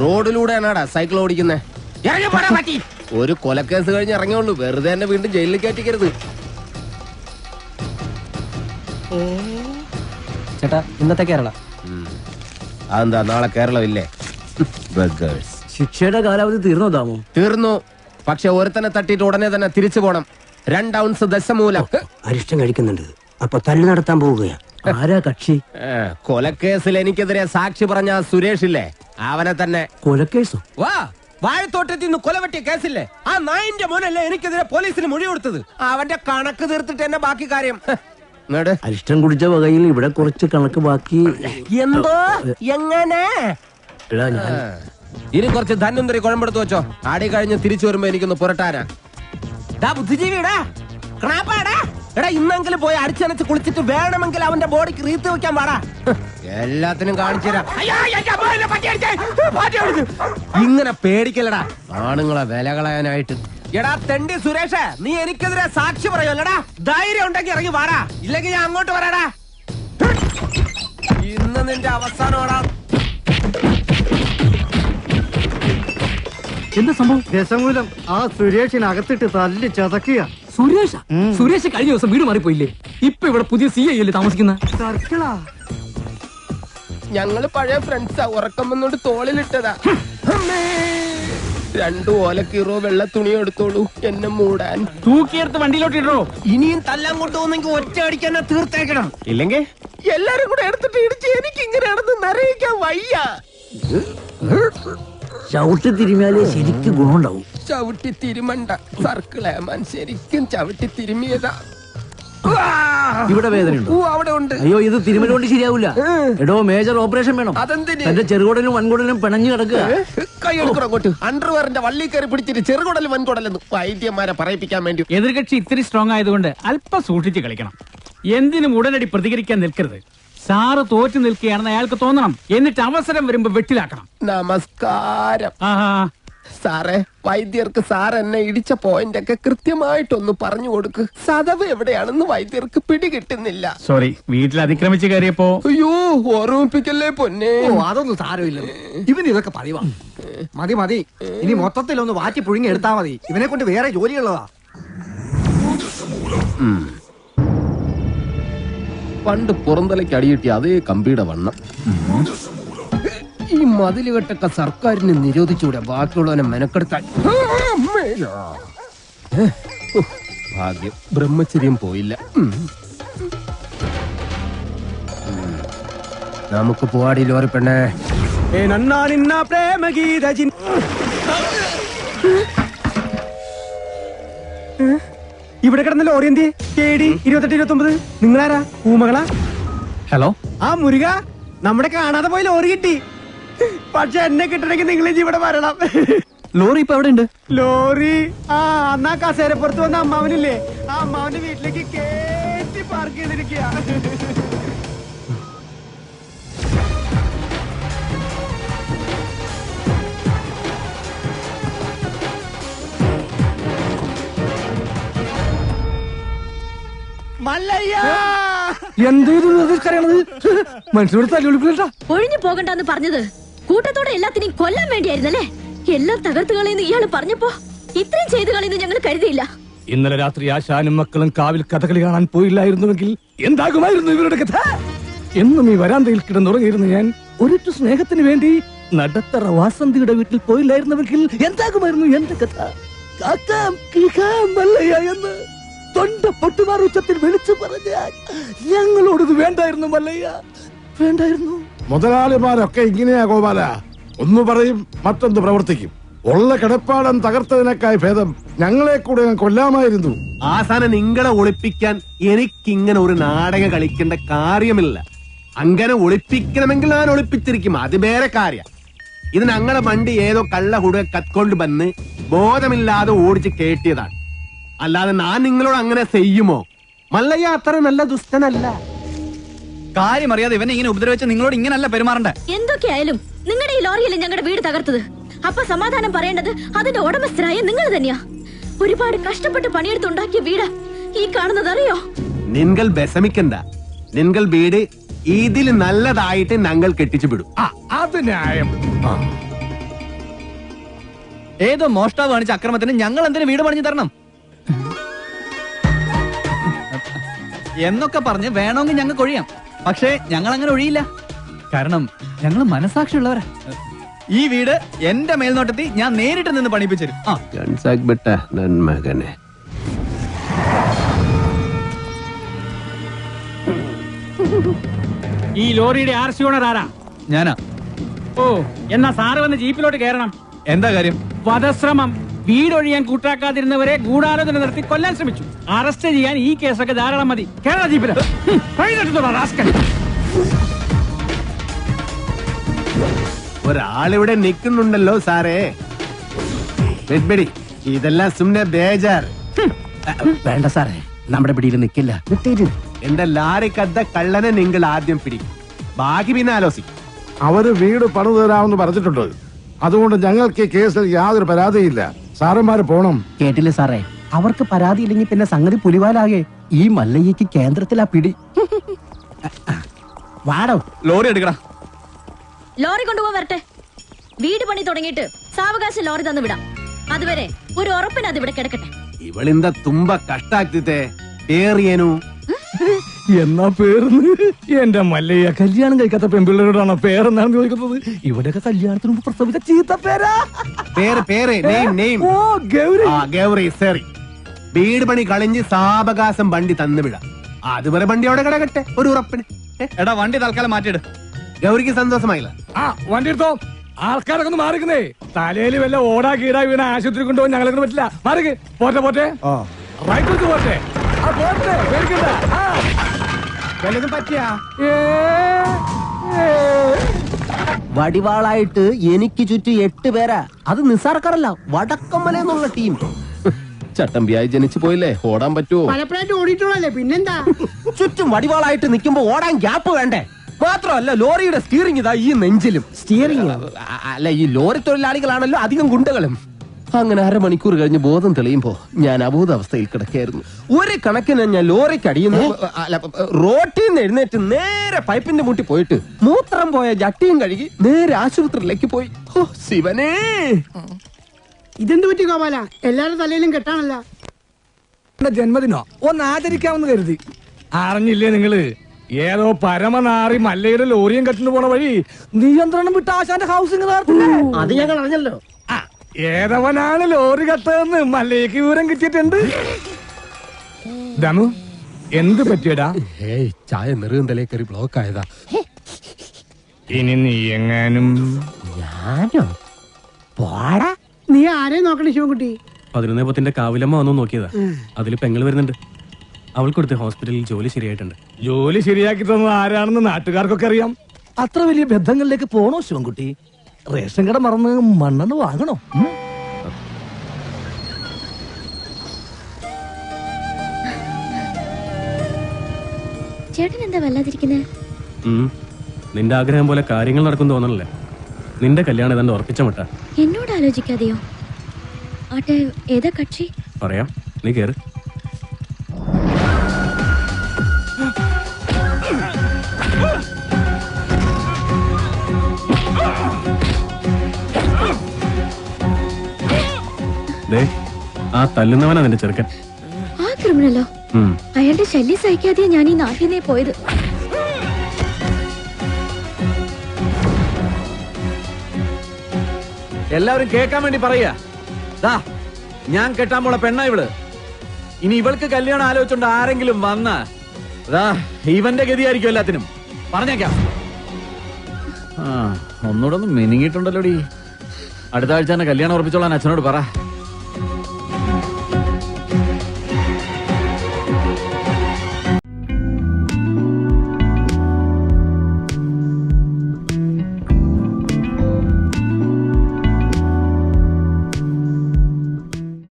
റോഡിലൂടെയാണാടാ cycle ഓടിക്കുന്നേ. ഒരു കൊലക്കേസ് കഴിഞ്ഞ് ഇറങ്ങിയുള്ളൂ, വെറുതെ എന്നെ വീണ്ടും ജയിലിൽ കയറ്റിക്കരുത്. ചേട്ടാ ഇന്നത്തെ കേരള അതെന്താ നാളെ കേരളം ഇല്ലേ? ശിക്ഷയുടെ കാലാവധി തീർന്നോ? തീർന്നു. പക്ഷെ ഒരുത്തനെ തട്ടിയിട്ട് ഉടനെ തന്നെ തിരിച്ചു പോണം. 2 ഔൺസ് ദശമൂലം. അരിഷ്ടം കഴിക്കുന്നുണ്ട്. അപ്പൊ തല്ലു നടത്താൻ പോവുകയാ. ആരാ കക്ഷി? കൊലക്കേസിൽ എനിക്കെതിരെ സാക്ഷി പറഞ്ഞ സുരേഷ് ഇല്ലേ, അവനെ തന്നെ. കൊലക്കേസോ? വാ, വാഴത്തോട്ടത്തിൽ നിന്ന് കൊലവെട്ടിയ കേസില്ലേ, ആ നായിന്റെ മോനല്ലേ എനിക്കെതിരെ പോലീസിന് മൊഴി കൊടുത്തത്. അവന്റെ കണക്ക് തീർത്തിട്ട് തന്നെ ബാക്കി കാര്യം. അരിഷ്ടം കുടിച്ച വകയിൽ ഇവിടെ കുറച്ച് കണക്ക് ബാക്കി. എന്തോ എങ്ങനെ? ഇനി കുറച്ച് ധന്വന്തരി കുഴമ്പെടുത്ത് വെച്ചോ. ആടി കഴിഞ്ഞ് തിരിച്ചു വരുമ്പോ എനിക്കൊന്ന് പുരട്ടാനാ. ബുദ്ധിജീവിടാ, എടാ ഇന്നെങ്കിലും പോയി അടിച്ചനച്ച് കുളിച്ചിട്ട് വേണമെങ്കിൽ അവന്റെ ബോഡിക്ക് റീത്ത് വെക്കാൻ പാടാ. എല്ലാത്തിനും കാണിച്ചു തരാം. ഇങ്ങനെ പേടിക്കലടാ ആണുങ്ങളെ വില കളയാനായിട്ട്. എടാ തെണ്ടി സുരേഷ്, നീ എനിക്കെതിരെ സാക്ഷി പറയുമല്ലടാ. ധൈര്യം ഉണ്ടെങ്കിൽ ഇറങ്ങി വാടാ, ഇല്ലെങ്കിൽ ഞാൻ അങ്ങോട്ട് വരാടാ. ഇന്ന് നിന്റെ അവസാനമാടാ. എന്താ സംഭവം? ദശമൂലം ആ സുരേഷിനകത്തിട്ട് തല്ലി ചതക്കുക. സുരേഷ് കഴിഞ്ഞ ദിവസം വീട് മാറിപ്പോയില്ലേ? ഇപ്പൊ ഇവിടെ പുതിയ CI അല്ലേ താമസിക്കുന്ന? സർക്കിളാ. ഞങ്ങള് പഴയ ഫ്രണ്ട്സാ. ഉറക്കം വന്നോണ്ട് തോളിലിട്ടതാ. 2 ഓലക്കീറോ വെള്ള തുണി എടുത്തോളൂ എന്നെ മൂടാൻ. തൂക്കിയെടുത്ത് വണ്ടിയിലോട്ട് ഇടോ. ഇനിയും തല്ലാൻ കൊണ്ടുപോകുന്നെങ്കിൽ ഒറ്റ അടിക്കാൻ തീർത്തേക്കണം. ഇല്ലെങ്കിൽ എല്ലാരും കൂടെ എടുത്തിട്ട് ഇടിച്ച് എനിക്ക് ഇങ്ങനെയാണെന്ന് നിറയിക്കാൻ വയ്യ. ചവിട്ടി തിരുമിയാലേ ശരിക്കും ഗുണമുണ്ടാവും. ചവിട്ടി തിരുമണ്ട സർക്കിളേമാൻ, ശരിക്കും ചവിട്ടി തിരുമിയതാ. ഇവിടെ വേദനയുണ്ടോ? അവിടെ ഉണ്ട്. അയ്യോ, ഇത് തിരുമല കൊണ്ട് ശരിയാവില്ല. എടോ, മേജർ ഓപ്പറേഷൻ വേണം. അതെന്തിന്? എന്റെ ചെറുകുടലും വൻകുടലും പിണഞ്ഞു കിടക്കുക. കൈയെടുക്കണം അങ്ങോട്ട്. അണ്ടർവെയറിന്റെ വള്ളി കയറി പിടിച്ചിട്ട് ചെറുകുടലും വൻകുടലെന്ന് വൈദ്യന്മാരെ പറയിപ്പിക്കാൻ വേണ്ടി. എതിർകക്ഷി ഇത്തിരി സ്ട്രോങ് ആയതുകൊണ്ട് അല്പം സൂക്ഷിച്ച് കളിക്കണം. എന്തിനും ഉടനടി പ്രതികരിക്കാൻ നിൽക്കരുത്. സാറ് തോറ്റു നിൽക്കുകയാണെന്ന് അയാൾക്ക് തോന്നണം. എന്നിട്ട് അവസരം വരുമ്പോ വെട്ടിലാക്കണം. നമസ്കാരം സാറേ. വൈദ്യർക്ക് സാർ എന്നെ ഇടിച്ച പോയിന്റ് ഒക്കെ കൃത്യമായിട്ടൊന്ന് പറഞ്ഞു കൊടുക്ക്. സദവ് എവിടെയാണെന്ന് വൈദ്യർക്ക് പിടികിട്ടുന്നില്ല. സോറി, വീട്ടിൽ അതിക്രമിച്ച് കയറിയപ്പോ. അയ്യോ, ഓർമ്മിപ്പിക്കല്ലേ പൊന്നെ. അതൊന്നും സാരമില്ല. ഇവന് ഇതൊക്കെ പറയുവാ. മതി മതി, ഇനി മൊത്തത്തിലൊന്ന് വാറ്റി പുഴുങ്ങി എടുത്താ മതി. ഇവനെ കൊണ്ട് വേറെ ജോലിയുള്ളതാ. പണ്ട് പുറന്തലയ്ക്ക് അടിയിട്ടിയ അതേ കമ്പിയുടെ വണ്ണം. ഈ മതിലുകെട്ടൊക്കെ സർക്കാരിന് നിരോധിച്ചൂടെ ബാക്കിയുള്ളവനെ മെനക്കെടുത്താൻ. ഭാഗ്യം, ബ്രഹ്മചര്യം പോയില്ല. നമുക്ക് പോവാടി ലോറി പെണ്ണേ. ഇവിടെ കിടന്ന ലോറി എന്തി? KD 2829. നിങ്ങളാരാ? പൂമകളാ? ഹലോ. ആ മുരുക, നമ്മുടെ കാണാതെ പോയി ലോറി കിട്ടി. പക്ഷെ എന്നെ കിട്ടണമെങ്കിൽ നിങ്ങൾ ഇവിടെ വരണം. ലോറി ഇപ്പൊ എവിടെ ഉണ്ട്? ലോറി അന്നാ കസേരപ്പുറത്ത് വന്ന അമ്മാവനില്ലേ, ആ അമ്മാവന്റെ വീട്ടിലേക്ക് കേറ്റി പാർക്ക് ചെയ്തിരിക്കുക. മനുഷ്യനോട് തല്ലുവിളിക്കില്ല. ഒഴിഞ്ഞു പോകണ്ടെന്ന് പറഞ്ഞത് കൂട്ടത്തോടെ എല്ലാത്തിനെയും കൊല്ലാൻ വേണ്ടിയായിരുന്നല്ലേ? എല്ലാം തകർത്ത് കളയുന്നു ഇയാള് പറഞ്ഞപ്പോ ഇത്രയും ചെയ്തു കളയുന്നു ഞങ്ങൾ കരുതിയില്ല. ഇന്നലെ രാത്രി ആശാനും മക്കളും കാവിൽ കഥകളി കാണാൻ പോയില്ലായിരുന്നുവെങ്കിൽ എന്താകുമായിരുന്നു ഇവരുടെ കഥ? എന്നും ഈ വരാന്തയിൽ കിടന്നുറങ്ങിയിരുന്നു ഞാൻ. ഒരിറ്റു സ്നേഹത്തിന് വേണ്ടി നടത്തറ വാസന്തിയുടെ വീട്ടിൽ പോയില്ലായിരുന്നുവെങ്കിൽ എന്താകുമായിരുന്നു എന്റെ കഥ? എന്ന് തൊണ്ട പൊട്ടുമാർ ഉച്ചത്തിൽ വിളിച്ചു പറഞ്ഞാൽ ഞങ്ങളോടത് വേണ്ടായിരുന്നു മല്ലയ്യ, വേണ്ടായിരുന്നു. മുതലാളിമാരൊക്കെ ഇങ്ങനെയാ ഗോപാല. ഒന്ന് പറയും മറ്റൊന്ന് പ്രവർത്തിക്കും. ഉള്ള കിടപ്പാടം തകർത്തതിനേക്കായി ഭേദം ഞങ്ങളെ കൂടെ കൊല്ലാമായിരുന്നു. ആസാനം നിങ്ങളെ ഒളിപ്പിക്കാൻ എനിക്കിങ്ങനെ ഒരു നാടകം കളിക്കേണ്ട കാര്യമില്ല. അങ്ങനെ ഒളിപ്പിക്കണമെങ്കിൽ ഞാൻ ഒളിപ്പിച്ചിരിക്കും, അത് വേറെ കാര്യം. ഇത് ഞങ്ങളെ വണ്ടി ഏതോ കള്ള കുടുക കത്കൊണ്ട് വന്ന് ബോധമില്ലാതെ ഓടിച്ച് കേട്ടിയതാണ്. അല്ലാതെ ഞാൻ നിങ്ങളോട് അങ്ങനെ ചെയ്യുമോ? മല്ലയ്യ അത്ര നല്ല ദുഷ്ടനല്ല. കാര്യം അറിയാതെ ഇവനെ ഇങ്ങനെ ഉപദ്രവിച്ച് നിങ്ങളോട് ഇങ്ങനല്ല പെരുമാറണ്ട. എന്തൊക്കെയായാലും നിങ്ങളുടെ ഈ ലോറിയല്ലേ ഞങ്ങളുടെ വീട് തകർത്തത്. അപ്പൊ സമാധാനം പറയേണ്ടത് അതിന്റെ ഉടമസ്ഥരായ നിങ്ങൾ തന്നെയാ. ഒരുപാട് കഷ്ടപ്പെട്ട് പണിയെടുത്തുണ്ടാക്കിയ വീട് ഈ കാണുന്നത് അറിയോ? നിങ്ങൾ വിഷമിക്കണ്ട. നിങ്ങൾ വീട് ഇതിൽ നല്ലതായിട്ട് ഞങ്ങൾ കെട്ടിച്ചു വിടും. അത് ന്യായം. ഏതോ മോഷ്ടാവ് കാണിച്ച അക്രമത്തിന് ഞങ്ങൾ എന്തിനു വീട് പണിഞ്ഞു തരണം എന്നൊക്കെ പറഞ്ഞ് വേണമെങ്കിൽ ഞങ്ങൾക്ക് ഒഴിയാം. പക്ഷേ ഞങ്ങൾ അങ്ങനെ ഒഴിയില്ല. കാരണം ഞങ്ങൾ മനസാക്ഷിയുള്ളവരാ. ഈ വീട് എന്റെ മേൽനോട്ടത്തിൽ ഞാൻ നേരിട്ട് നിന്ന് പണിപ്പിച്ചു മകനെ. ഈ ലോറിയുടെ RC ഓണർ ആരാ? ഞാനാ. ഓ, എന്നാ സാറ് വന്ന് ജീപ്പിലോട്ട് കയറണം. എന്താ കാര്യം? വധശ്രമം. വീടൊഴിയാൻ കൂട്ടാക്കാതിരുന്നവരെ ഗൂഢാലോചന നടത്തി കൊല്ലാൻ ശ്രമിച്ചു. അറസ്റ്റ് ചെയ്യാൻ ഈ കേസൊക്കെ ധാരാളം മതി. കേരള ജീപ്പില് ഒരാളിവിടെ നിൽക്കുന്നുണ്ടല്ലോ സാറേ. വെഡ്ബെടി, ഇതെല്ലാം സുമ്നെ ബേജാർ. വേണ്ട സാറേ, നമ്മുടെ പിടിയിൽ നിൽക്കില്ല. എന്റെ ലാറിക്കദ്ദ കള്ളനെ നിങ്ങൾ ആദ്യം പിടിക്കും, ബാക്കി പിന്നെ ആലോചിക്കും. അവര് വീട് പണിതു തരാമെന്ന് പറഞ്ഞിട്ടുണ്ട്. അതുകൊണ്ട് ഞങ്ങൾക്ക് ഈ കേസിൽ യാതൊരു പരാതിയില്ല. സാറന്മാര് പോണം. കേട്ടില്ലേ സാറേ, അവർക്ക് പരാതി ഇല്ലെങ്കിൽ പിന്നെ സംഗതി പുലിവാലാകെ. ഈ മല്ലയ്യക്ക് കേന്ദ്രത്തിലാ പിടി. വാടോ. ലോറി എടുക്കടാ. ലോറി കൊണ്ടുപോകാൻ വരട്ടെ. വീട് പണി തുടങ്ങിയിട്ട് സാവകാശം ലോറി തന്നു വിടാം. അതുവരെ ഒരു ഉറപ്പിന് അത് ഇവിടെ കിടക്കട്ടെ. ഇവളിന്ത തുമ്പ കഷ്ടാക്കിത്തെ പേറിയേനു. എന്നാ പേർന്ന് എന്റെ മല്ലയ്യ കല്യാണം കഴിക്കാത്ത പെൺപിള്ളേരോടാണോ പേരെന്നാണ് ചോദിക്കുന്നത്? ഇവിടെയൊക്കെ കല്യാണത്തിന് മുമ്പ് പ്രസവിച്ച ചീത്ത പേരാ. പേര് നെയിം. ഓ, ഗൗരി. ഗൗരി സോറി. വീട് പണി കളിഞ്ഞ് സാവകാശം വണ്ടി തന്നു വിടാം. അതുവരെ വണ്ടി അവിടെ കിടക്കട്ടെ ഒരു ഉറപ്പിന്. എടാ വണ്ടി തൽക്കാലം മാറ്റിയിട്. ഗൗരിക്ക് സന്തോഷമായില്ല. വണ്ടി എടുത്തോ. ആൾക്കാരൊക്കെ ഒന്ന് മാറിക്കുന്നേ. തലയിൽ വല്ല ഓടാ കീടാ വീണ ആശുപത്രി കൊണ്ടുപോകാൻ ഞങ്ങളെ പറ്റില്ല. മാറിക്ക്. പോട്ടെ റൈറ്റ് പോട്ടെ. പേടിക്കണ്ട. വല്ലതും പറ്റിയാ? വടിവാളായിട്ട് എനിക്ക് ചുറ്റും 8 പേരാ. അത് നിസ്സാർക്കാരല്ല, വടക്കമ്മല എന്നുള്ള ടീം. ചട്ടമ്പിയായി ജനിച്ചു പോയില്ലേ, ഓടാൻ പറ്റുമോ? പലപ്പോഴായിട്ട് ഓടിയിട്ടുള്ളല്ലേ, പിന്നെന്താ? ചുറ്റും വടിവാളായിട്ട് നിൽക്കുമ്പോ ഓടാൻ ഗ്യാപ്പ് വേണ്ടേ? മാത്രമല്ല, ലോറിയുടെ സ്റ്റിയറിംഗ് ഇതാ ഈ നെഞ്ചിലും. സ്റ്റിയറിംഗ് അല്ല, ഈ ലോറി തൊഴിലാളികളാണല്ലോ അധികം ഗുണ്ടകളും. അങ്ങനെ അരമണിക്കൂർ കഴിഞ്ഞ് ബോധം തെളിയുമ്പോ ഞാൻ അബോധാവസ്ഥയിൽ കിടക്കായിരുന്നു. ഒരു കണക്കിന് ഞാൻ ലോറിക്ക് അടിയുന്നു. റോട്ടിൽ നിന്ന് എഴുന്നേറ്റ് നേരെ പൈപ്പിന്റെ മുട്ടി പോയിട്ട് മൂത്രം പോയ ജട്ടിയും കഴുകി നേരെ ആശുപത്രിയിലേക്ക് പോയി. ഓ ശിവനേ, ഇതെന്ത് പറ്റി ഗോപാല? എല്ലാരുടെ തലയിലും കെട്ടാണല്ല. ജന്മദിനോ ഒന്ന് ആചരിക്കാമെന്ന് കരുതി. അറിഞ്ഞില്ലേ നിങ്ങള്? ഏതോ പരമനാറി മല്ലയുടെ ലോറിയും കെട്ടിന് പോണ വഴി നിയന്ത്രണം വിട്ട ആശാന്റെ ഹൗസിംഗ് അത് ഞങ്ങൾ അറിഞ്ഞല്ലോ. ഏതവനാണ് ലോറി കത്തതെന്ന് മല്ലയ്ക്ക് വിവരം കിട്ടിയിട്ടുണ്ട്. ദമു, എന്ത് പറ്റിയടാ? ചായ നെറുകന്തലേ കയറി ബ്ലോക്ക് ആയതാ. ഇനി നീ എങ്ങാനും. ഞാനോ? പോടാ. നീ ആരെയും നോക്കണേ ശിവൻകുട്ടി? 11 കാവിലമ്മ വന്നു നോക്കിയതാ. അതിൽ പെങ്ങൾ വരുന്നുണ്ട്. അവൾക്കൊടുത്ത് ഹോസ്പിറ്റലിൽ ജോലി ശരിയായിട്ടുണ്ട്. ജോലി ശരിയാക്കി തന്നത് ആരാണെന്ന് നാട്ടുകാർക്കൊക്കെ അറിയാം. അത്ര വലിയ ബന്ധങ്ങളിലേക്ക് പോണോ ശിവൻകുട്ടി? റേഷൻ കട മറന്ന് മണ്ണെണ്ണ വാങ്ങണോ? ചേട്ടൻ എന്താ വല്ലാതിരിക്കുന്നത്? നിന്റെ ആഗ്രഹം പോലെ കാര്യങ്ങൾ നടക്കും തോന്നണല്ലേ? നിന്റെ കല്യാണം ഏതാണ്ട് ഉറപ്പിച്ച മട്ട. എന്നോട് ആലോചിക്കാതെയോ? ആട്ടെ, ഏതാ കക്ഷി? പറയാം, നീ കേറ്. ആ തല്ലുന്നവനാ നിന്റെ ചെറുക്കൻ. ആ ക്രിമിനലോ? അയാളുടെ ശല്യം സഹിക്കാതെയാ ഞാൻ ഈ നാട്ടിൽ നിന്നേ പോയത്. എല്ലാവരും കേൾക്കാൻ വേണ്ടി പറയാ, ഞാൻ കെട്ടാൻ പോണ പെണ്ണ ഇവള്. ഇനി ഇവൾക്ക് കല്യാണം ആലോചിച്ചോണ്ട് ആരെങ്കിലും വന്ന ഇവന്റെ ഗതിയായിരിക്കും എല്ലാത്തിനും. പറഞ്ഞേക്കാം. ഒന്നുകൂടെ ഒന്ന് മെനിങ്ങിട്ടുണ്ടല്ലോടി. അടുത്ത ആഴ്ച തന്നെ കല്യാണം ഉറപ്പിച്ചോളാൻ അച്ഛനോട് പറ.